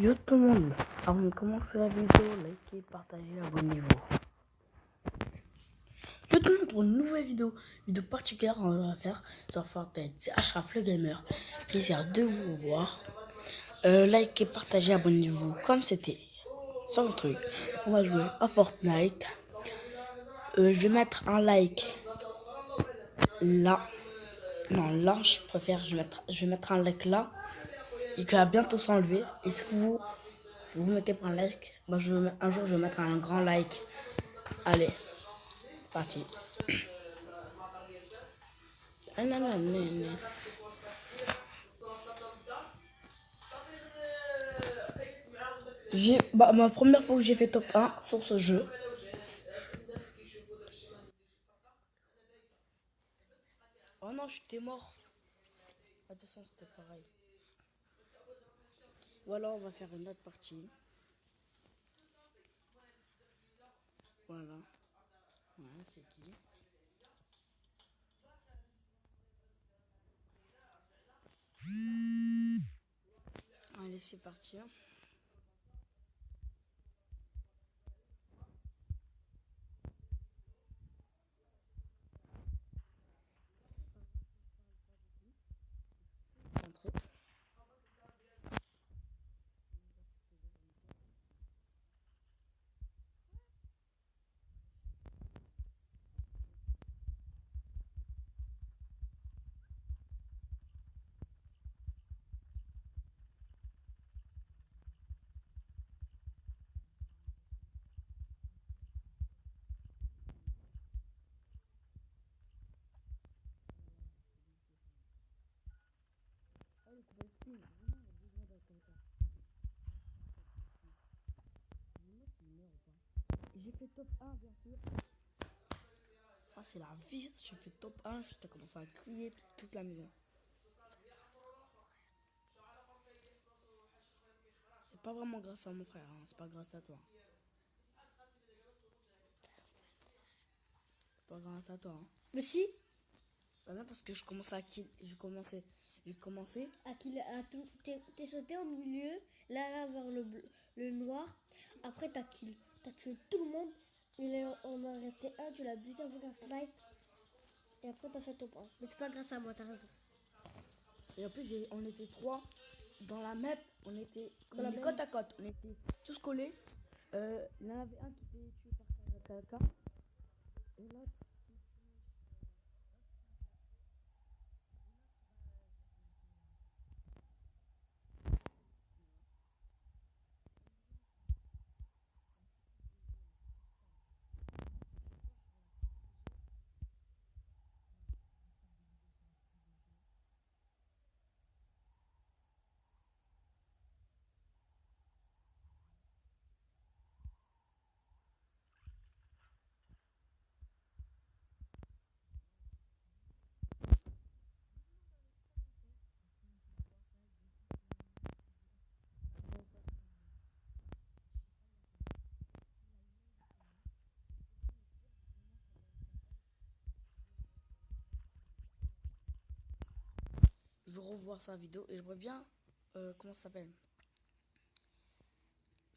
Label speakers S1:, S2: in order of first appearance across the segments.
S1: Yo tout le monde, avant de commencer la vidéo, likez, partagez, abonnez-vous. Yo tout le monde, pour une nouvelle vidéo particulière on va faire sur Fortnite. C'est Ashraf le gamer, plaisir de vous voir. Likez, partagez, abonnez-vous comme c'était sur le truc. On va jouer à Fortnite. Je vais mettre un like là. Non, là je préfère, je vais mettre un like là. Et qui va bientôt s'enlever. Et si vous mettez pas un like, bah un jour je vais mettre un grand like. Allez, c'est parti. Ma première fois que j'ai fait top 1 sur ce jeu. Oh non, j'étais mort. Attention, c'était pareil. Voilà, on va faire une autre partie. Voilà. Ouais, c'est qui? Allez, c'est parti. Entrez. J'ai fait top 1 bien sûr. Ça c'est la vie, j'ai fait top 1, j'ai commencé à crier toute la maison. C'est pas vraiment grâce à mon frère, hein. C'est pas grâce à toi. C'est pas grâce à toi. Hein.
S2: Mais si.
S1: Voilà, parce que je commençais à kill. J'ai commencé.
S2: T'es sauté au milieu, là vers le noir. Après t'as tué tout le monde. Il en a resté un, tu l'as buté avec un snipe. Et après t'as fait top 1. Mais c'est pas grâce à moi, t'as raison.
S1: Et en plus, on était 3 dans la map. On était
S2: même...
S1: côte à côte. On était tous collés. Il y en avait un qui était tué par quelqu'un. Et l'autre. Je veux revoir sa vidéo et je vois bien comment ça s'appelle.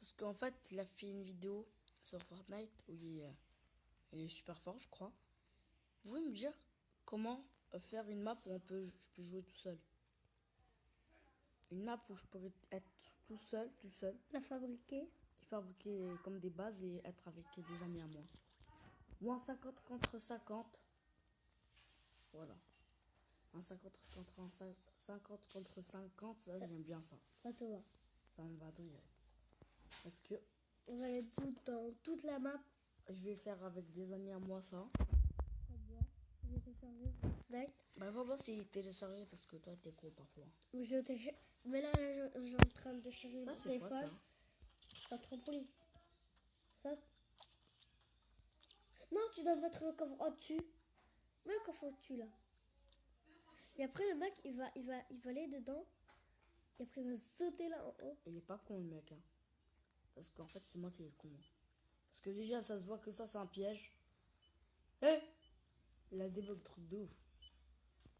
S1: Parce qu'en fait, il a fait une vidéo sur Fortnite où il est super fort, je crois. Vous pouvez me dire comment faire une map où je peux jouer tout seul? Une map où je pourrais être tout seul.
S2: La fabriquer.
S1: Et fabriquer comme des bases et être avec des amis à moi. Ou un 50 contre 50. Voilà. Un 50 contre 50, ça j'aime bien ça.
S2: Ça te va.
S1: Ça me va très. Parce que
S2: on va aller dans toute la map.
S1: Je vais faire avec des amis à moi ça.
S2: Je vais télécharger Fortnite.
S1: Bah va voir s'il est téléchargé parce que toi t'es con parfois.
S2: Mais là, je suis en train de charger
S1: Ça
S2: mon
S1: c'est
S2: téléphone.
S1: quoi ça?
S2: C'est un trampoline. Ça. Non, tu dois mettre le coffre au-dessus. Mets le coffre au-dessus là. Et après le mec il va aller dedans. Et après il va sauter là en haut.
S1: Il est pas con le mec hein. Parce qu'en fait c'est moi qui est con. Parce que déjà ça se voit que ça c'est un piège. Il a débug truc de ouf.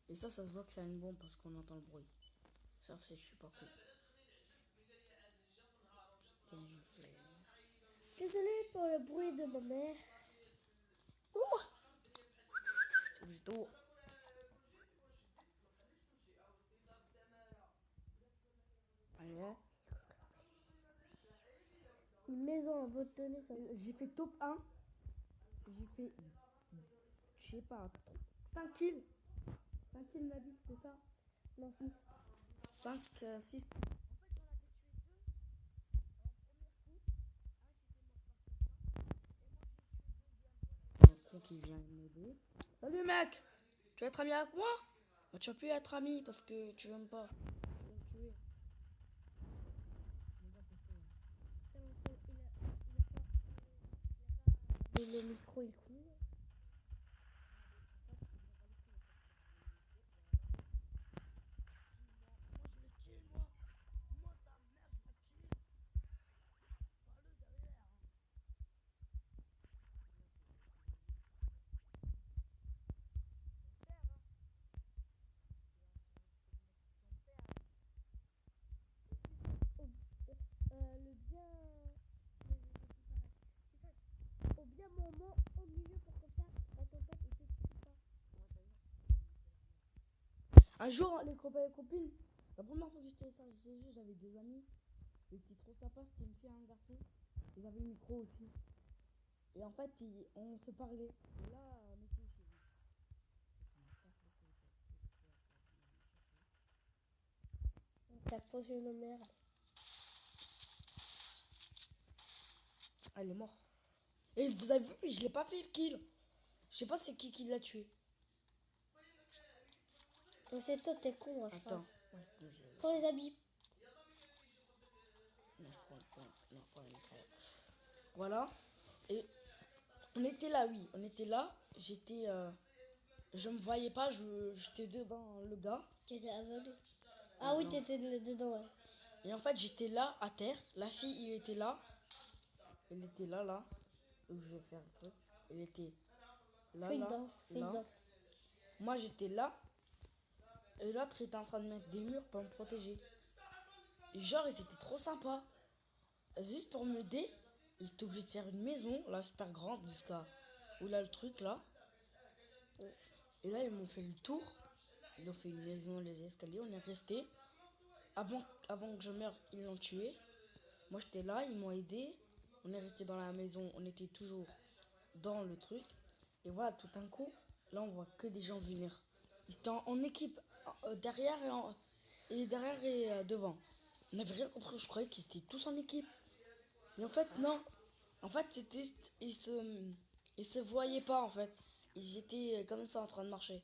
S1: Et ça se voit que c'est une bombe parce qu'on entend le bruit. Ça c'est je suis pas con.
S2: Désolée pour le bruit de ma mère.
S1: C'est tout. Allez.
S2: Une maison à votre donner, ça.
S1: J'ai fait top 1. J'ai fait, je sais pas, 5 kills. 5 kills, Nabi, c'était ça?
S2: Non, 6.
S1: 5, 6. Un con qui vient m'aider. Salut mec! Tu veux être ami avec moi? Bah, tu vas plus être ami parce que tu m'aimes pas. Je vais me tuer.
S2: Et le micro, il coule. Le bien. C'est ça. Au bien moment, au milieu, pour comme ça, la tempête, il te tue pas.
S1: Un jour, les copains et copines, la première fois que j'étais téléchargé ce jeu, j'avais des amis. Ils étaient trop sympas, c'était une fille et un garçon. Ils avaient le micro aussi. Et en fait, on se parlait. Et là, on était ici.
S2: T'as posé une merde.
S1: Ah, il est mort. Et vous avez vu, je l'ai pas fait le kill. Je sais pas c'est qui l'a tué.
S2: Mais c'est toi, t'es con, je crois.
S1: Attends. Ouais, non,
S2: Prends les habits.
S1: non, je prends les mitraillettes. Voilà. Et on était là, oui. On était là. J'étais. Je me voyais pas, j'étais devant le gars.
S2: Tu étais aveugle. Ah oui,
S1: Non.
S2: t'étais dedans, ouais.
S1: Et en fait, j'étais là, à terre. La fille, il était là. Elle était là, là. Où je vais faire le truc. Elle était là,
S2: Fais une
S1: là.
S2: danse, fais
S1: là.
S2: une danse.
S1: Moi, j'étais là. Et l'autre était en train de mettre des murs pour me protéger. Et genre, ils étaient trop sympas. Juste pour m'aider, ils étaient obligés de faire une maison, là, super grande, jusqu'à où là, le truc, là. Et là, ils m'ont fait le tour. Ils ont fait une maison, les escaliers, on est resté. Avant que je meure, ils l'ont tué. Moi, j'étais là, ils m'ont aidé. On est resté dans la maison, on était toujours dans le truc. Et voilà, tout d'un coup, là, on voit que des gens venir. Ils étaient en équipe, derrière et devant. On n'avait rien compris, je croyais qu'ils étaient tous en équipe. Et en fait, non. En fait, c'était juste, ils se voyaient pas, en fait. Ils étaient comme ça en train de marcher.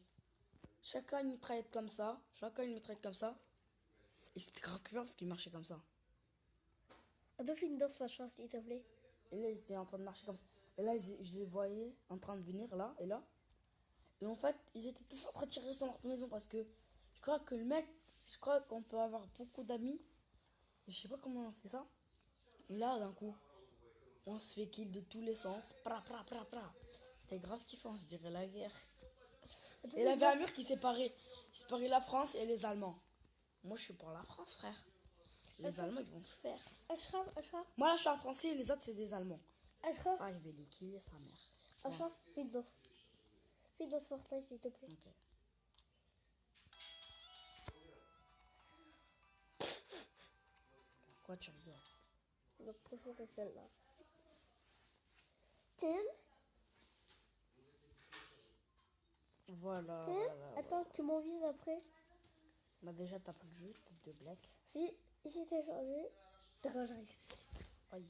S1: Chacun une mitraillette comme ça. Chacun une mitraillette comme ça. Et c'était grave bien parce qu'ils marchaient comme ça.
S2: Attends, fais une danse, Sacha, s'il te plaît.
S1: Et là, ils étaient en train de marcher comme ça. Et là, je les voyais en train de venir, là et là. Et en fait, ils étaient tous en train de tirer sur leur maison parce que je crois que le mec, je crois qu'on peut avoir beaucoup d'amis. Je sais pas comment on fait ça. Et là, d'un coup, on se fait kill de tous les sens. Pra, pra, pra, pra. C'était grave kiffant, je dirais la guerre.
S2: Attends,
S1: Et il y avait un mur qui séparait la France et les Allemands. Moi, je suis pour la France, frère. Les Allemands, ils vont se faire.
S2: Ashraf,
S1: Moi, là, je suis un Français et les autres, c'est des Allemands.
S2: Ashraf,
S1: Ah, je vais les killer, sa mère.
S2: Ashraf, fais une danse. Fais une danse Fortnite, s'il te plaît.
S1: Ok. Pourquoi tu rigoles?
S2: Ma préférée, celle-là. Tiens,
S1: Voilà.
S2: attends, tu m'envies après.
S1: Bah, déjà, t'as pas de jeu, t'as de black.
S2: Si, ici t'es chargé. D'accord, j'arrive.
S1: Aïe.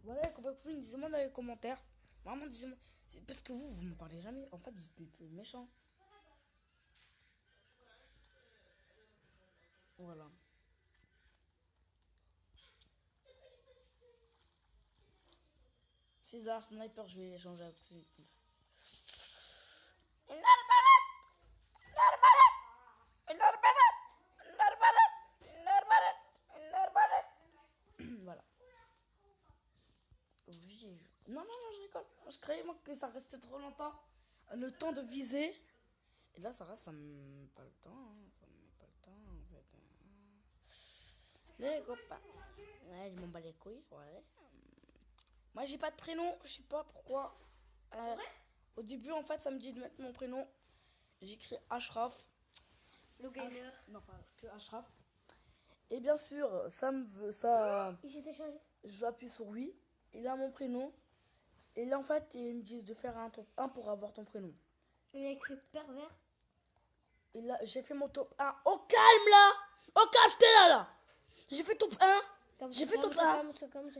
S1: Voilà, les copains, copines, dites-moi dans les commentaires. Vraiment, dites-moi. C'est parce que vous me parlez jamais. En fait, vous êtes les plus méchants. Voilà. César, sniper, je vais échanger avec lui. Une arbalète! Une arbalète! Une arbalète! Une arbalète! Une arbalète! Une arbalète! Voilà. Oui. Non, je rigole. Je croyais moi que ça restait trop longtemps. Le temps de viser. Et là, ça reste, ça me met pas le temps. Ça me met pas le temps, en fait. Les copains. Ouais, je m'en bats les couilles, ouais. Moi, j'ai pas de prénom, je sais pas pourquoi. Au début, en fait, ça me dit de mettre mon prénom. J'écris Ashraf.
S2: Le gamer.
S1: Non, pas que Ashraf. Et bien sûr, ça me veut. Ça.
S2: Il s'était changé.
S1: Je appuie sur oui. Il a mon prénom. Et là, en fait, ils me disent de faire un top 1 pour avoir ton prénom.
S2: Il a écrit pervers.
S1: Et là, j'ai fait mon top 1. Au calme là! Au calme, t'es là! J'ai fait top 1. J'ai fait top 1.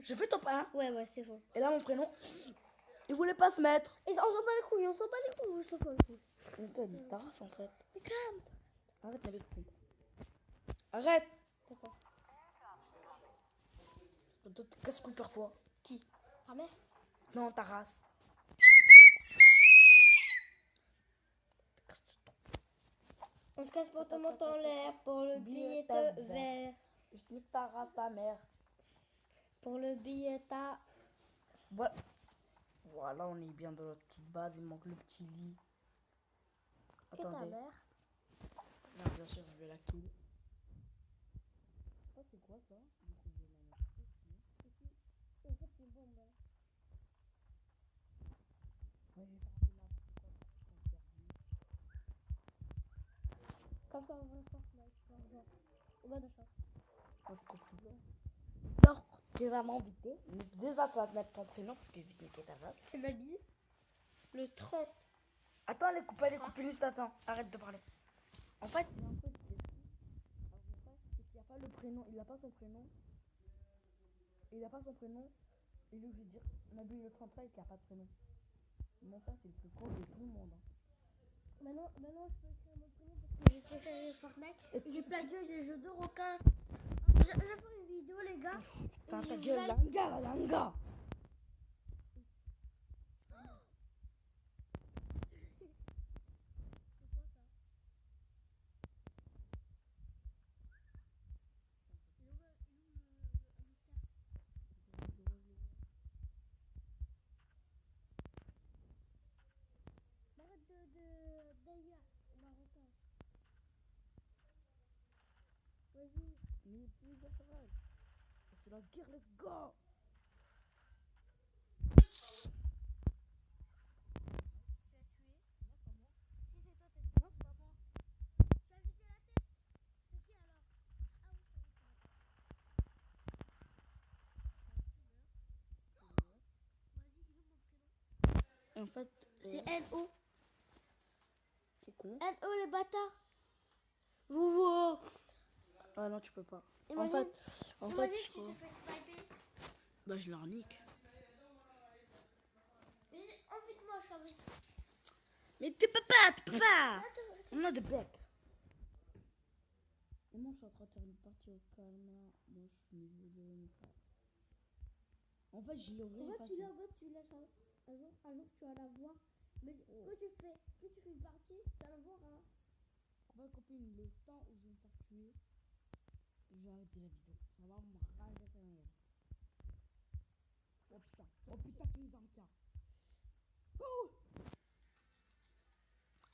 S1: J'ai fait top 1.
S2: Ouais, c'est faux.
S1: Et là, mon prénom, il voulait pas se mettre.
S2: Et on s'en bat les couilles, on s'en bat les couilles, on s'en bat les couilles.
S1: C'est toi, ta race en fait. Mais calme. Arrête avec lui. Arrête.
S2: D'accord.
S1: Casse-couille parfois.
S2: Qui? Ta mère?
S1: Non, ta race.
S2: On se casse pour ton montant en l'air, pour le billet de verre.
S1: Je nique ta race, ta mère.
S2: Pour le billet ta...
S1: Voilà. Voilà, on est bien dans notre petite base. Il manque le petit lit.
S2: Et ta
S1: Attendez.
S2: mère?
S1: Non, bien sûr, je vais l'activer. Oh, c'est quoi ça? Du coup, je vais la mettre ici.
S2: En fait, c'est bon, ben.
S1: Ouais, je vais faire un peu n'importe quoi pour qu'ils sont perdus.
S2: Comme ça, on va faire Fortnite, tu vas voir. On va d'accord.
S1: Oh, je comprends bien. Non, t'es vraiment invité. Déjà, tu vas te mettre ton prénom parce que je vais te niquer ta race.
S2: C'est Nabil. Le 30.
S1: Attends, les coupes juste, attends. Arrête de parler. En fait, il y a un truc qui est fou. Alors, en fait, c'est qu'il n'y a pas le prénom. Il n'a pas son prénom. Il n'a pas son prénom. Et lui, je vais dire, Nabil le 33, il n'a pas de prénom. Mon frère, c'est le plus con de tout le monde. Hein.
S2: Maintenant, je peux écrire mon prénom parce que j'ai préféré Fortnite. Et j'ai plein de jeux, j'ai les jeux de requins. J'ai fait une vidéo, les gars.
S1: Putain, ta gueule, langa, la langa.
S2: Arrête d'ailleurs, marocain. Vas-y.
S1: Mais plus de ça. C'est la guerre, les gars. En fait,
S2: C'est N-O.
S1: t'es con.
S2: N-O, les bâtards. Vous.
S1: Ah non, tu peux pas.
S2: Imagine,
S1: En fait,
S2: si tu te fais sniper.
S1: bah je leur nique.
S2: Invite-moi, je t'invite.
S1: Mais tu peux pas. On a de bec. Et moi, je suis en train de faire une partie au calme. Moi, je suis niveau de... En fait, je l'aurais facile.
S2: Tu lâches un jour, tu vas la voir. Mais quand tu fais une partie, tu vas la voir. Hein.
S1: En fait, copine, le temps où je vais me faire tuer, je vais arrêter la vidéo. Ça va me rager ça dans la gueule. Oh putain, que les armes, tiens. Oh.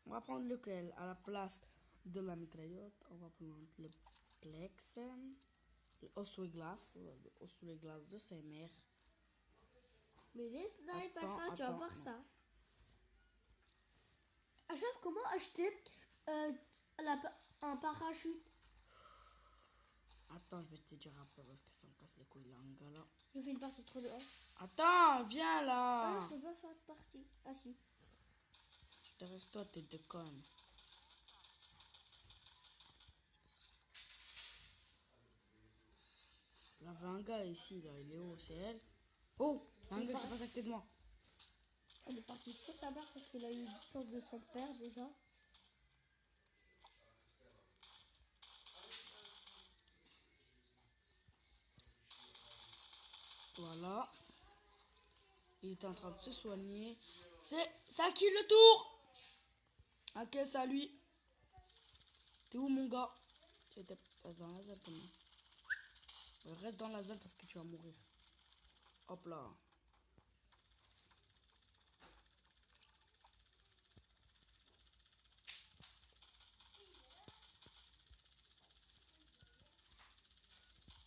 S1: On va prendre lequel à la place de la mitraillette. On va prendre le Plex, le Osweglas, de ses mères.
S2: Mais les snipes, tu vas
S1: attends,
S2: voir
S1: non.
S2: ça. Achève, comment acheter un parachute?
S1: Attends, je vais te dire après parce que ça me casse les couilles là, un gars là.
S2: Je fais une partie trop de 1.
S1: Attends, viens là.
S2: Ah, je peux pas faire de partie. Ah si.
S1: Derrière toi, t'es de conne. Il y avait un gars ici, là, il est où? C'est elle? Oh, un gars qui passe à côté de moi.
S2: Elle est partie chez sa mère parce qu'il a eu peur de son père déjà.
S1: Voilà. Il était en train de se soigner. C'est à qui le tour? Ok, c'est à lui. T'es où mon gars? Tu étais dans la zone comment? Reste dans la zone parce que tu vas mourir. Hop là.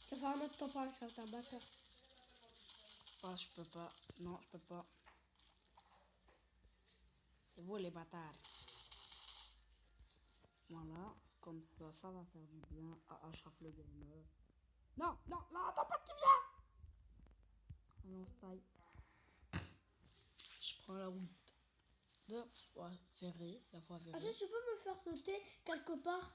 S2: Je vais faire un autre top 1, je suis un bâtard.
S1: Ah, je peux pas. Non, je peux pas. C'est vous les bâtards. Voilà, comme ça va faire du bien à Ashraf le gamer. Non, non, non, attends pas qu'il vient. Allons, taille. Je prends la route de fois ferrée, la fois
S2: Attends,
S1: ferrée.
S2: tu peux me faire sauter quelque part?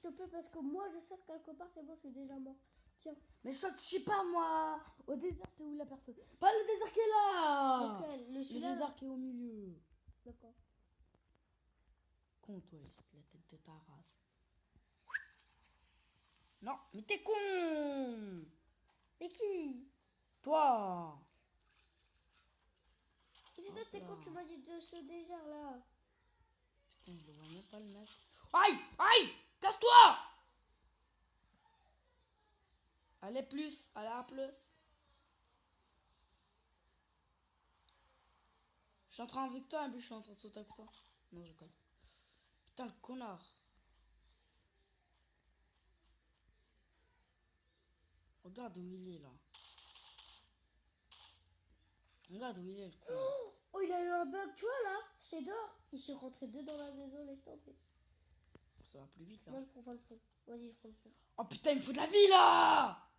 S2: S'il te plaît, parce que moi, je saute quelque part, c'est bon, je suis déjà mort. Tiens.
S1: Mais ça, je sais pas moi. Au désert, c'est où la personne? Pas le désert qui est là.
S2: Lequel? Le
S1: Le
S2: celui-là,
S1: désert qui est au milieu.
S2: d'accord.
S1: Con, toi, la tête de ta race. Non, mais t'es con.
S2: Mais qui?
S1: Toi.
S2: Mais c'est toi, t'es quand tu m'as dit de ce désert là.
S1: Putain, je le vois même pas le mettre. Aïe, aïe, casse-toi. Allez plus, allez à plus. Je suis en train avec toi, et puis je suis en train de sauter avec toi. Non, je connais. Putain, le connard. Regarde où il est là. Regarde où il est le connard.
S2: Oh, il a eu un bug, tu vois là? C'est dehors. Il s'est rentré deux dans la maison, laisse tomber.
S1: Ça va plus vite là.
S2: Moi, je prends pas le pont. Vas-y, je prends le pont.
S1: Oh putain, il me faut de la vie là.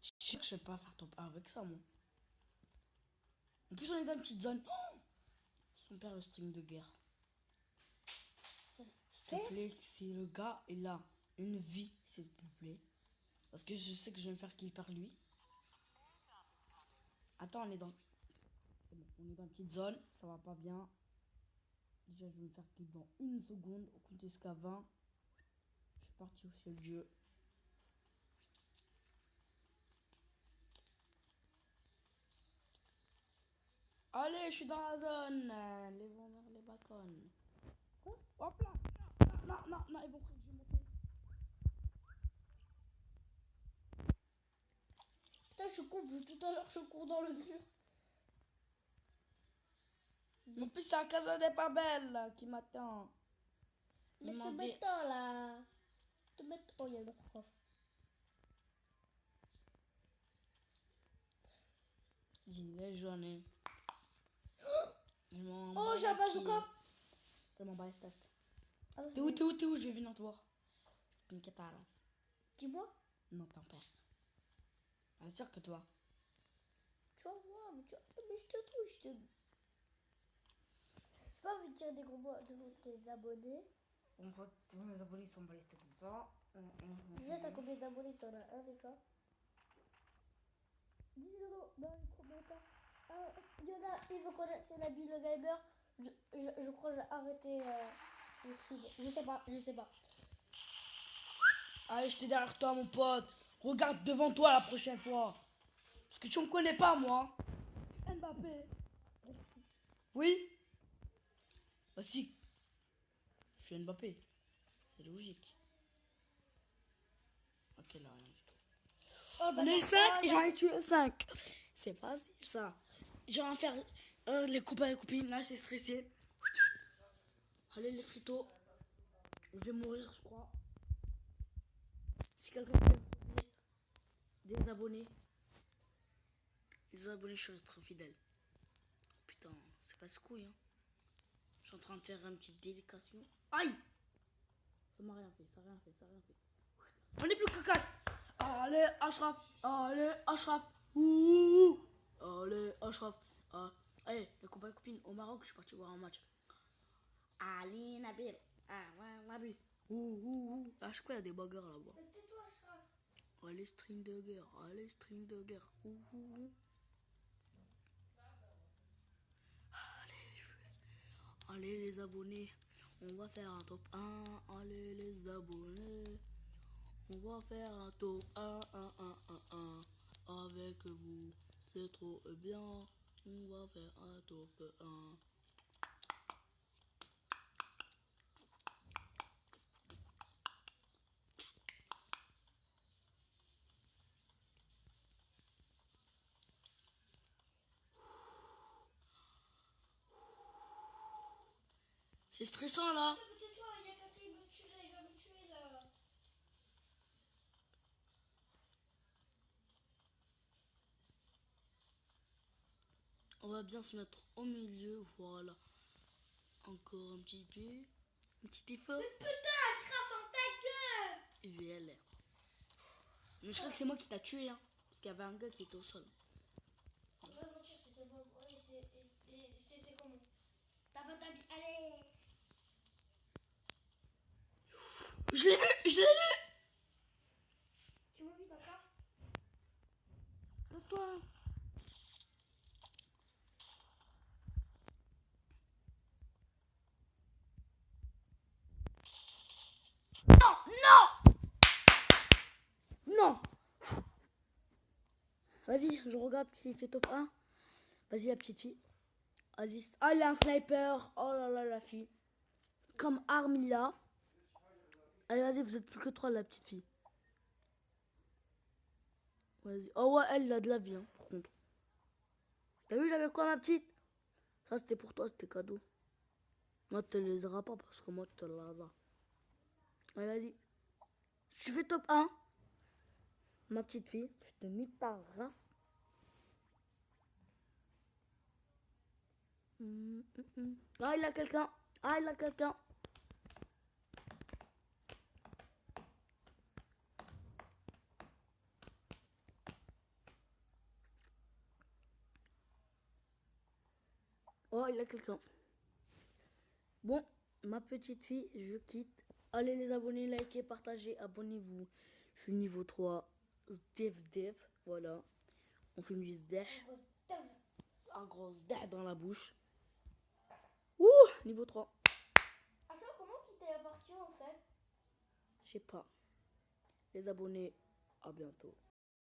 S1: Je suis sûr que je vais pas faire top 1 avec ça, moi. En plus, on est dans une petite zone. Oh, son père, le string de guerre. S'il te plaît, si le gars il a une vie, s'il te plaît. Parce que je sais que je vais me faire kill par lui. Attends, on est dans. C'est bon, on est dans une petite zone, ça va pas bien. Déjà, je vais me faire kill dans une seconde. On compte jusqu'à 20. Je suis parti chez le dieu. Allez, je suis dans la zone. Les vendeurs, les bacons.
S2: Quoi?
S1: Hop là. Non, non, non, ils vont croire que je vais monter.
S2: Putain, je suis con, depuis tout à l'heure, je cours dans le mur.
S1: En plus, c'est la Casa des Papel là, qui m'attend.
S2: Mais
S1: Ils
S2: te
S1: m'ont dit.
S2: mettant là. Te mettre. Oh, il y a le prof.
S1: Gilet jaune.
S2: Oh, j'ai un bazooka.
S1: Je m'en bats les steaks.
S2: Alors,
S1: T'es où, t'es où, t'es où? Je vais venir te voir. T'inquiète pas, là.
S2: dis-moi.
S1: Non, ton père. Bien sûr que toi.
S2: Tu vas voir, mais, mais je te trouve, je te. J'ai pas envie de dire des gros mots devant tes abonnés.
S1: On voit que tous mes abonnés sont bas les steaks comme ça.
S2: Déjà, t'as combien d'abonnés? T'en as un déjà? Dis-le dans les commentaires. Il y en a, il veut connaître, c'est Nabil le gamer. Je crois que j'ai arrêté YouTube. Je sais pas, je sais pas.
S1: Allez, j'étais derrière toi, mon pote. Regarde devant toi la prochaine fois. Parce que tu me connais pas, moi. Mbappé. Oui? Bah si. Je suis Mbappé. C'est logique. Ok, là, rien du tout.
S2: Oh,
S1: On est 5 et j'en ai tué 5. C'est facile, ça. J'ai rien faire les copains et les copines. Là, c'est stressé. Allez, les fritos. Je vais mourir, je crois. Si quelqu'un peut des abonnés. Les abonnés, je serai trop fidèle. Putain, c'est casse-couille, hein. Je suis en train de faire une petite délication. Aïe! Ça m'a rien fait, ça n'a rien fait, ça n'a rien fait. On est plus que 4. Allez, Ashraf. Allez, Ashraf. Ouh. Allez, Ashraf. Allez, les copains et copines, au Maroc, je suis parti voir un match. Allez, Nabil. Ah, ouais, Nabil. Ouh. À chaque fois, il y a des bagarres là-bas.
S2: Tais-toi, Ashraf.
S1: Allez, string de guerre. Allez, string de guerre. Ouh. Allez, les abonnés. On va faire un top 1. Allez, les abonnés. On va faire un top 1, avec vous. C'est trop bien. On va faire un top 1. C'est stressant là.
S2: Tais-toi, il y a quelqu'un qui me tue là, il va me tuer là.
S1: On va bien se mettre au milieu, voilà. Encore un petit peu. Un petit effort.
S2: Putain, Ashraf, en ta gueule!
S1: VLR. Mais je crois que c'est moi qui t'a tué, hein. Parce qu'il y avait un gars qui était au sol.
S2: On va mentir, c'était bon. C'était comment? T'as pas ta vie. Allez!
S1: Je l'ai vu, je l'ai vu.
S2: Tu m'as vu d'accord?
S1: Toi. Non, non. Non. Vas-y, je regarde s'il fait top 1. Vas-y, la petite fille. Vas-y. Ah, il a un sniper. Oh là là, la fille. Comme Armilla. Allez, vas-y, vous êtes plus que 3, la petite fille. Vas-y. Oh ouais, elle a de la vie, hein, par contre. T'as vu, j'avais quoi, ma petite? Ça, c'était pour toi, c'était cadeau. Moi, tu te les auras pas parce que moi, tu te l'auras. Allez, vas-y. Tu fais top 1. Ma petite fille, je te nique ta race. Ah, il a quelqu'un. Ah, il a quelqu'un. Oh, il a quelqu'un. Bon, ma petite fille, je quitte. Allez les abonnés, likez, partagez, abonnez-vous. Je suis niveau 3. Dev. Voilà. On fait du zdeh. Un gros zdeh dans la bouche. Ouh, niveau 3.
S2: Ashraf, comment tu t'es appartient en fait?
S1: Je sais pas. Les abonnés, à bientôt.